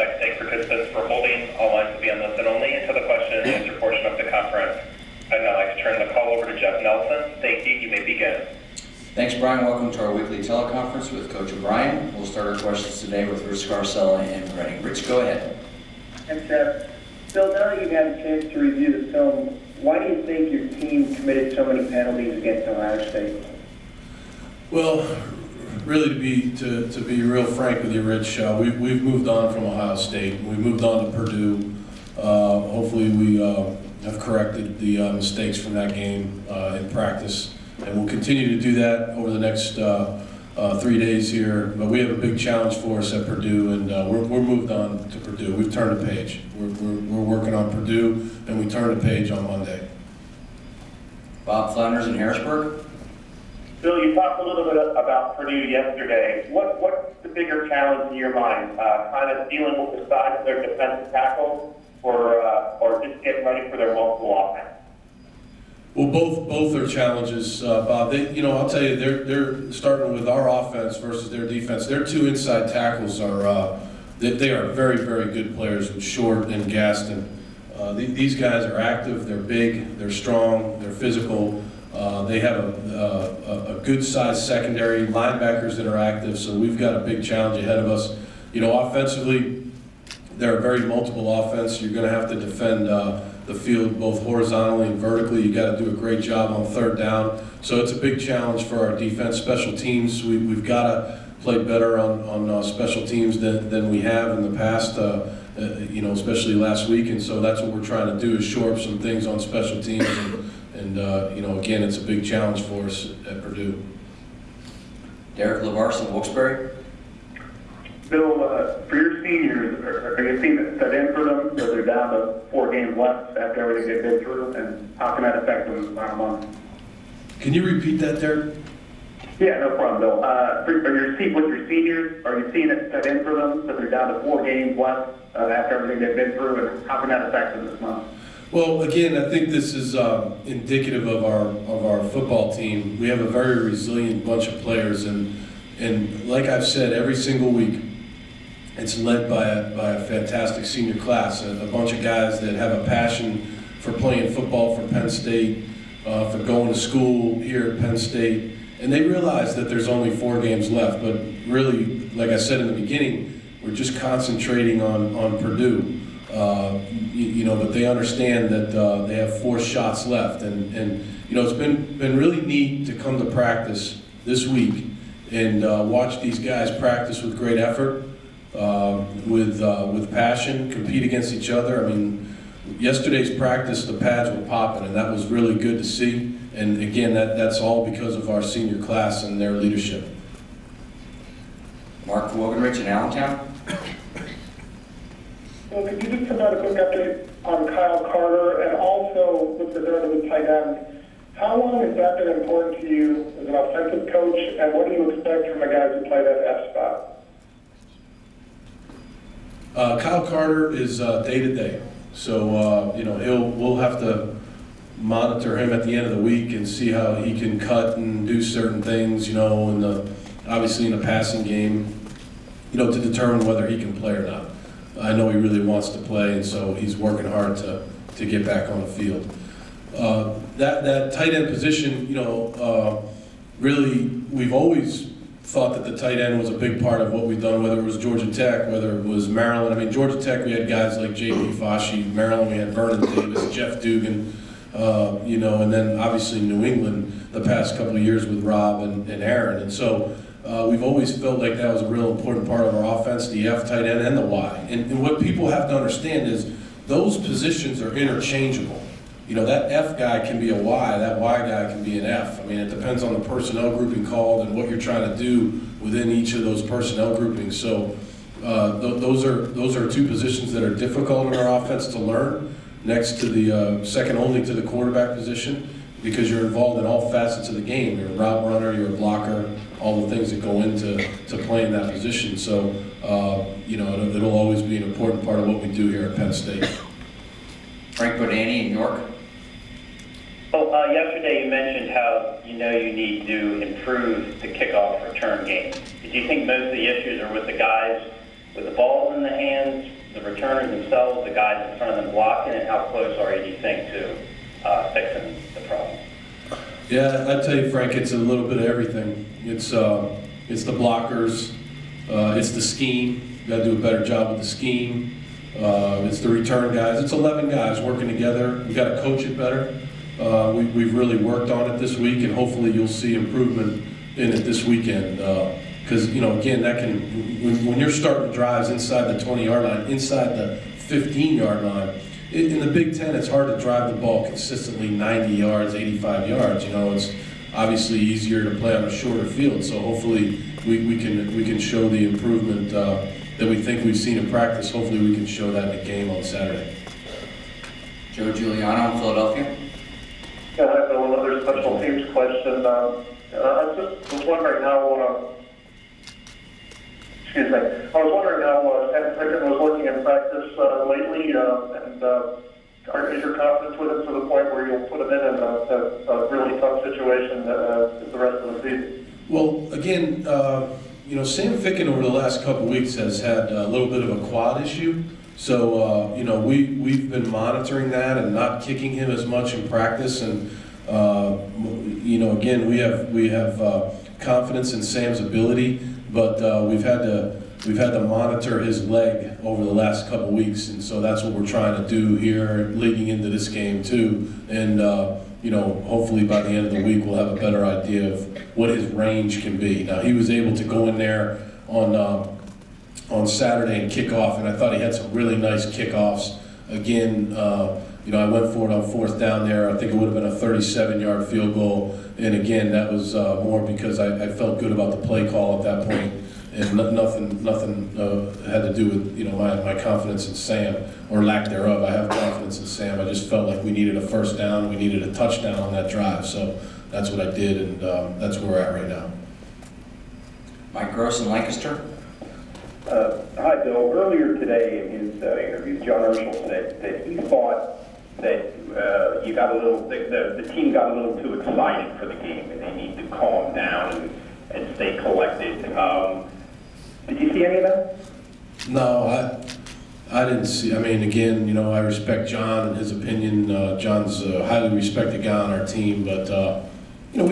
like to thank participants for holding. All lines will be on listen only until the question and answer portion of the conference. I'd now like to turn the call over to Jeff Nelson. Thank you. You may begin. Thanks, Brian. Welcome to our weekly teleconference with Coach O'Brien. We'll start our questions today with Rich Scarcella and Reading. Rich, go ahead. Thanks, Jeff. Bill, now that you've had a chance to review the film, why do you think your team committed so many penalties against Ohio State? Well, really, to be real frank with you, Rich, we've moved on from Ohio State. We moved on to Purdue. Hopefully, we have corrected the mistakes from that game in practice, and we'll continue to do that over the next 3 days here. But we have a big challenge for us at Purdue, and we're moved on to Purdue. We've turned a page. We're working on Purdue, and we turned a page on Monday. Bob Flanders in Harrisburg. Bill, you talked a little bit about Purdue yesterday. What's the bigger challenge in your mind? Kind of dealing with the size of their defensive tackles, or just getting ready for their multiple offense? Well, both are challenges, Bob. I'll tell you, they're starting with our offense versus their defense. Their two inside tackles are they are very, very good players with Short and Gaston. These guys are active. They're big. They're strong. They're physical. They have a good-sized secondary, linebackers that are active. So we've got a big challenge ahead of us. Offensively, they're a very multiple offense. You're going to have to defend the field both horizontally and vertically. You got to do a great job on third down. So it's a big challenge for our defense. Special teams, we've got to play better on special teams than we have in the past, especially last week. And so that's what we're trying to do, is shore up some things on special teams. And again, it's a big challenge for us at Purdue. Derek LaVarce in Wilkes-Barre. Bill, for your seniors, are you seeing it set in for them, so they're down to 4 games left after everything they've been through, and how can that affect them in the final month? Can you repeat that, Derek? Yeah, no problem, Bill. With your seniors, are you seeing it set in for them, so they're down to 4 games left after everything they've been through, and how can that affect them this month? Well, again, I think this is indicative of our football team. We have a very resilient bunch of players, and like I've said, every single week, it's led by a fantastic senior class, a bunch of guys that have a passion for playing football for Penn State, for going to school here at Penn State, and they realize that there's only 4 games left. But really, like I said in the beginning, we're just concentrating on Purdue. But they understand that they have 4 shots left, and it's been really neat to come to practice this week and watch these guys practice with great effort, with passion, compete against each other. I mean, yesterday's practice, the pads were popping, and that was really good to see. And again, that's all because of our senior class and their leadership. Mark Wogenrich in Allentown. Well, could you just provide a quick update on Kyle Carter, and also with regard to the tight end? How long has that been important to you as an offensive coach, and what do you expect from the guys who play that F spot? Kyle Carter is day to day, so we'll have to monitor him at the end of the week and see how he can cut and do certain things, obviously in the passing game, to determine whether he can play or not. I know he really wants to play, and so he's working hard to get back on the field. That tight end position, really, we've always thought that the tight end was a big part of what we've done, whether it was Georgia Tech, whether it was Maryland. I mean, Georgia Tech, we had guys like J.P. Fauci. Maryland, we had Vernon Davis, Jeff Dugan, and then obviously New England the past couple of years with Rob and Aaron. And so we've always felt like that was a real important part of our offense, the F tight end and the Y. And what people have to understand is those positions are interchangeable. That F guy can be a Y, that Y guy can be an F. I mean, it depends on the personnel grouping called and what you're trying to do within each of those personnel groupings. So those are 2 positions that are difficult in our offense to learn, next to the second only to the quarterback position, because you're involved in all facets of the game. You're a route runner, you're a blocker, all the things that go into playing that position. So, it'll always be an important part of what we do here at Penn State. Frank Bodani in York. Well, yesterday you mentioned how you need to improve the kickoff return game. Do you think most of the issues are with the guys with the balls in the hands, the returners themselves, the guys in front of them blocking, and how close are you, do you think, to fixing the problem? Yeah, I tell you, Frank, it's a little bit of everything. It's the blockers, it's the scheme. You got to do a better job with the scheme. It's the return guys. It's 11 guys working together. We got to coach it better. We've really worked on it this week, and hopefully you'll see improvement in it this weekend. Because again, that can when you're starting drives inside the 20-yard line, inside the 15-yard line. In the Big Ten, it's hard to drive the ball consistently 90 yards, 85 yards. It's obviously easier to play on a shorter field. So hopefully we can show the improvement that we think we've seen in practice. Hopefully we can show that in the game on Saturday. Joe Giuliano, Philadelphia. Yeah, I have another special teams question. I just was wondering how. Excuse me. I was wondering how Sam Ficken was looking in practice lately, and is your confidence with him to the point where you'll put him in a really tough situation the rest of the season? Well, again, Sam Ficken over the last couple of weeks has had a little bit of a quad issue. So, we've been monitoring that and not kicking him as much in practice. And, again, we have confidence in Sam's ability. But we've had to monitor his leg over the last couple of weeks, and so that's what we're trying to do here, leading into this game too. And hopefully by the end of the week we'll have a better idea of what his range can be. Now he was able to go in there on Saturday and kick off, and I thought he had some really nice kickoffs. Again, I went for it on fourth down there. I think it would have been a 37-yard field goal. And again, that was more because I felt good about the play call at that point, and nothing had to do with my confidence in Sam or lack thereof. I have confidence in Sam. I just felt like we needed a first down, we needed a touchdown on that drive. So that's what I did, and that's where we're at right now. Mike Gross in Lancaster. Hi, Bill. Earlier today in his interview, John Urschel said that he thought that you got a little, the team got a little too excited for the game, and they need to calm down and stay collected. Did you see any of that? No, I didn't see. I mean, again, I respect John and his opinion. John's a highly respected guy on our team, but we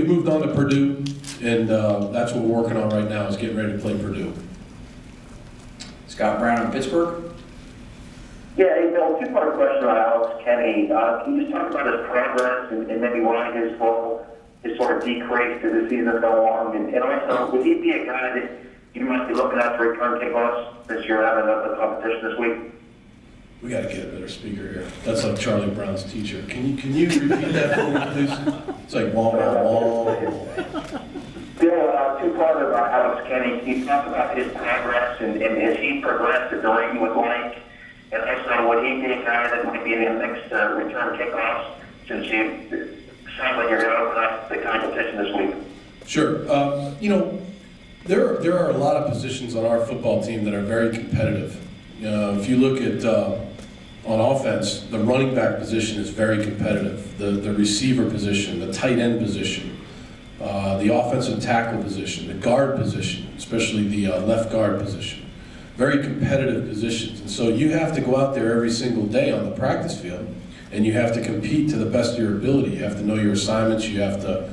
moved on to Purdue, and that's what we're working on right now is getting ready to play Purdue. Scott Brown in Pittsburgh. Yeah, hey Bill, two-part question on Alex Kenny. Can you just talk about his progress and maybe why his role is sort of decreased as the season go on? And also, would he be a guy that you might be looking at to return kickoffs since you're having a competition this week? We got to get a better speaker here. That's like Charlie Brown's teacher. Can you repeat that for me, please? It's like wah, wah, wah. Bill, two-part about Alex Kenny. Can you talk about his progress and has he progressed as the ring was like? And also, would he be a guy that might be in the mix to return kickoffs since you sound like you're going to open up the competition this week? Sure. There are a lot of positions on our football team that are very competitive. If you look at on offense, the running back position is very competitive. The receiver position, the tight end position, the offensive tackle position, the guard position, especially the left guard position. Very competitive positions. And so you have to go out there every single day on the practice field, and you have to compete to the best of your ability. You have to know your assignments. You have to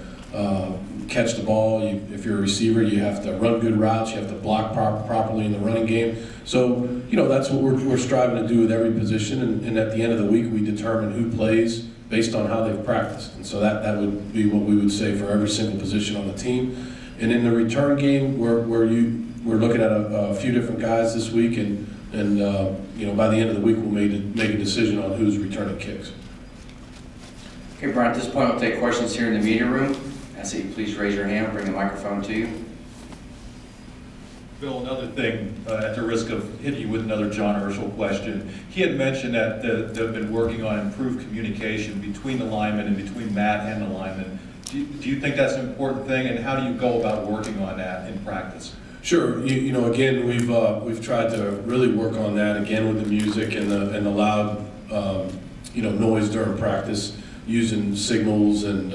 catch the ball. If you're a receiver, you have to run good routes. You have to block properly in the running game. So, that's what we're striving to do with every position. And at the end of the week, we determine who plays based on how they've practiced. And so that would be what we would say for every single position on the team. And in the return game, we're looking at a few different guys this week, and by the end of the week, we'll make a decision on who's returning kicks. Okay, Brian, at this point, we'll take questions here in the media room. I ask that you please raise your hand, bring the microphone to you. Bill, another thing, at the risk of hitting you with another John Urschel question, he had mentioned that they've been working on improved communication between the linemen and between Matt and the linemen. Do you think that's an important thing, and how do you go about working on that in practice? Sure. Again, we've tried to really work on that again with the music and the loud noise during practice, using signals and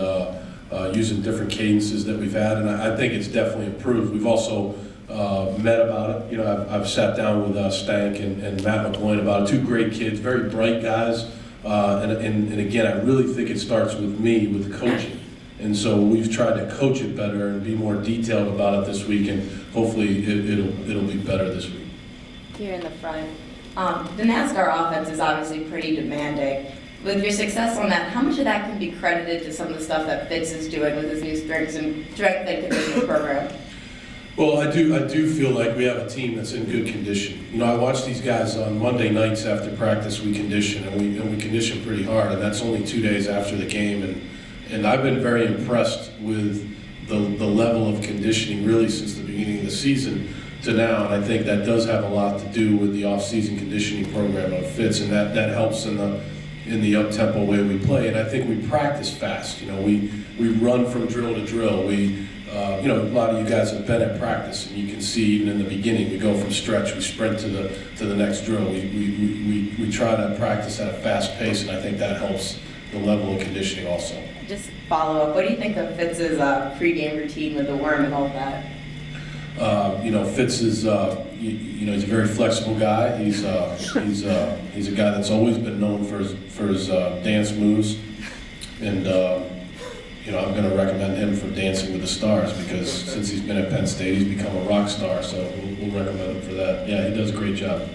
using different cadences that we've had, and I think it's definitely improved. We've also met about it. You know, I've sat down with Stank and Matt McCoy about it. Two great kids, very bright guys. And again, I really think it starts with me, with coaching. And so we've tried to coach it better and be more detailed about it this week, and hopefully it'll be better this week. Here in the front, the NASCAR offense is obviously pretty demanding. With your success on that, how much of that can be credited to some of the stuff that Fitz is doing with his new strength and conditioning program? Well, I do feel like we have a team that's in good condition. You know, I watch these guys on Monday nights after practice. We condition, and we condition pretty hard, and that's only 2 days after the game. And I've been very impressed with the level of conditioning really since the beginning of the season to now. And I think that does have a lot to do with the off-season conditioning program of Fitz, and that helps in the up-tempo way we play. And I think we practice fast. You know, we run from drill to drill. You know, a lot of you guys have been at practice, and you can see even in the beginning, we go from stretch, we sprint to the next drill. We try to practice at a fast pace, and I think that helps the level of conditioning also. Just follow up, what do you think of Fitz's pregame routine with the worm and all that? You know, Fitz is, you know, he's a very flexible guy. He's a guy that's always been known for his dance moves, and you know, I'm going to recommend him for Dancing with the Stars, because since he's been at Penn State, he's become a rock star. So we'll recommend him for that. Yeah, he does a great job.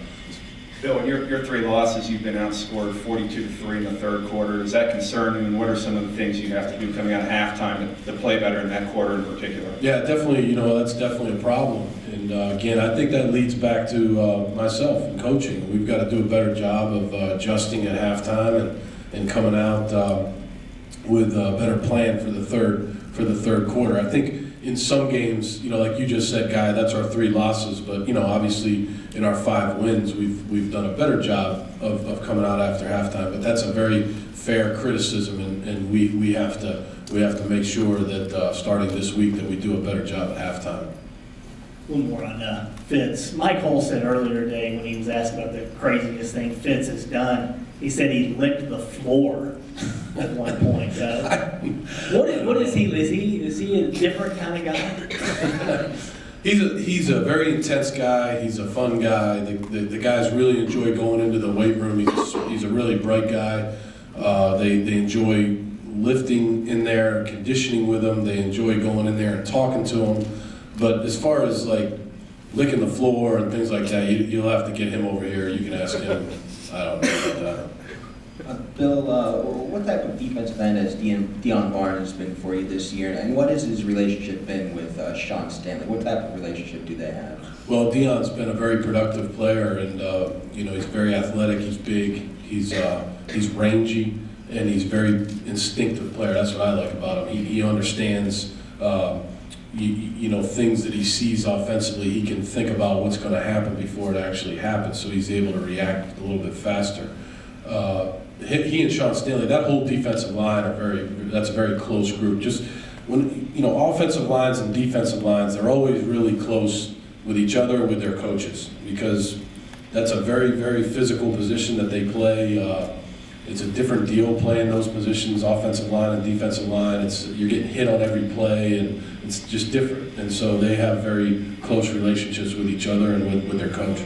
Bill, in your 3 losses, you've been outscored 42-3 in the third quarter. Is that concerning, and what are some of the things you have to do coming out of halftime to play better in that quarter in particular? Yeah, definitely. You know, that's definitely a problem. And again, I think that leads back to myself and coaching. We've got to do a better job of adjusting at halftime and coming out with a better plan for the third quarter. I think in some games, you know, like you just said, Guy, that's our 3 losses. But you know, obviously in our 5 wins, we've done a better job of coming out after halftime. But that's a very fair criticism, and we have to make sure that starting this week that we do a better job at halftime. A little more on Fitz. Mike Hole said earlier today when he was asked about the craziest thing Fitz has done, he said he licked the floor at one point. What is he? Is he a different kind of guy? He's a very intense guy. He's a fun guy. The guys really enjoy going into the weight room. He's a really bright guy. They enjoy lifting in there, conditioning with him. They enjoy going in there and talking to him. But as far as like licking the floor and things like that, you'll have to get him over here. You can ask him. I don't know about that. Bill, what type of defensive end has Deion Barnes been for you this year, and what has his relationship been with Sean Stanley? What type of relationship do they have? Well, Deion's been a very productive player, and you know, he's very athletic. He's big. He's rangy, and he's a very instinctive player. That's what I like about him. He understands. You know, things that he sees offensively, he can think about what's going to happen before it actually happens, so he's able to react a little bit faster. He and Sean Stanley, that whole defensive line that's a very close group. Just when, you know, offensive lines and defensive lines, they're always really close with each other, with their coaches, because that's a very, very physical position that they play. It's a different deal playing those positions, offensive line and defensive line. You're getting hit on every play, and it's just different. And so they have very close relationships with each other and with their coach.